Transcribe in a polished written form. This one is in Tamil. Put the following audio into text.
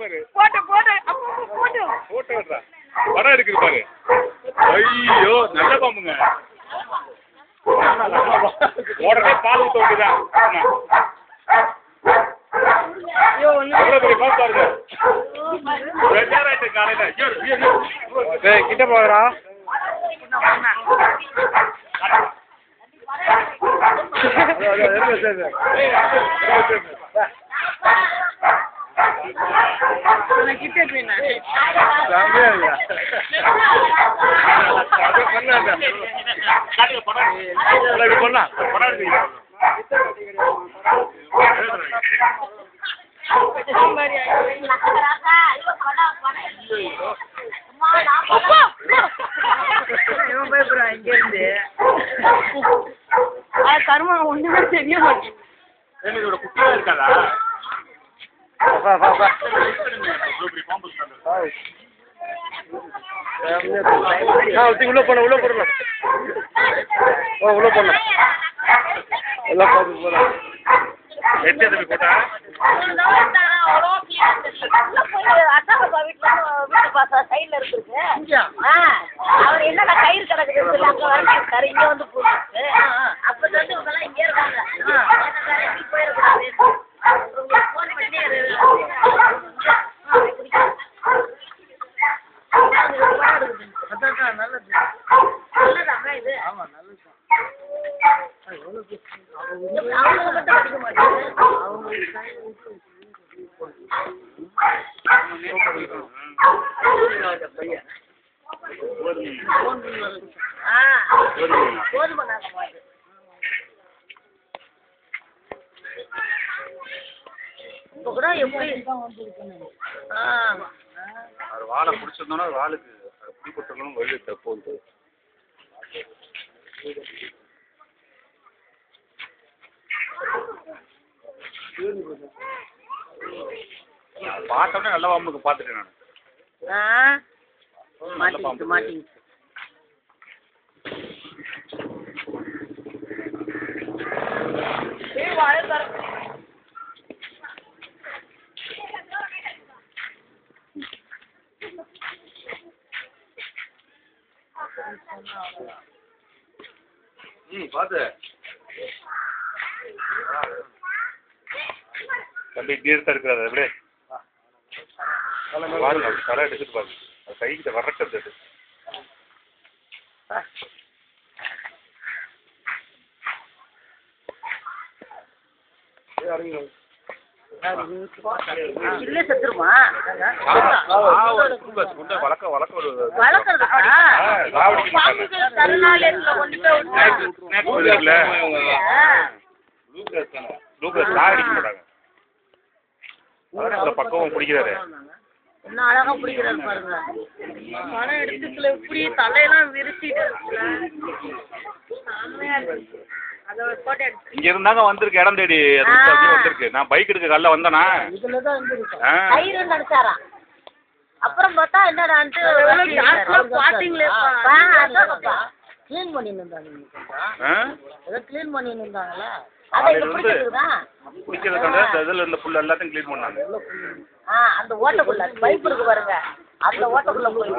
போட்டு போட்டோ எடுறா படம் எடுக்குது பாரு. ஐயோ நல்ல பாம்புங்க. உடனே பால் ஊத்த வேண்டியதான். எவ்வளவு பெரிய பாம்பு பாருங்க. காலையில கிட்ட போகிறா. கருமா ஒண்ணுமே தெரிய மாட்டேன். இதோட குட்டியா இருக்காதா? உள்ள போன உள்ள போடலாம். உள்ள போடலாம். எல்லாம் பார்த்து போகலாம். எட்டு போட்டா சைட்ல இருக்கு. அவர் என்னடா கயிறு கிடக்குது அங்க வரைக்கும் இங்க வந்து போட்டு அப்ப வந்து இவங்க இங்கே இருக்காங்க. போயிடக்கூடாது. போன் பண்ணி நல்லதாங்க இது. ஆமா நல்லது. அவங்க மட்டும் படிக்க மாட்டாங்க. கோதுமை இப்ப கூட எப்படி வாழை பிடிச்சிருந்தோம்னா வாளுக்கு பிடிப்பட்டவங்களும் வெளியே போகுது. பார்த்தோம்னா நல்ல பாம்புக்கு பார்த்துட்டேன் நான். மாட்டிங்க பாத்து தம்பி கீழ்த்தா இருக்கிறது அப்படியே பாருங்க. அப்படி தலை எடுத்துட்டு பாருங்க. அது கைக்கிட்ட வரக்கிறது அது. இல்ல செத்துருமா? பக்கம் பிடிக்கிறாரு. என்ன அழகா பிடிக்கிறாரு பாருங்க. படம் எடுத்துக்கல இப்படி தலையெல்லாம் விரிச்சிட்டு இங்க இருந்தாங்க வந்திருக்கு இடம் தேடி வந்திருக்கு. நான் பைக் எடுக்க காலைல வந்தேனா நினைச்சாரா. அப்புறம் பார்த்தா என்னடான்ட்டு கிளீன் பண்ணிட்டு இருந்தாங்க. கிளீன் பண்ணிட்டு இருந்தாங்களா? குடிக்கிறதுக்காக இந்த புல் எல்லாத்தையும் கிளீன் பண்ணாங்க. அந்த ஓட்டக்குள்ள பைப் இருக்கு பாருங்க. அந்த ஓட்டக்குள்ள போய்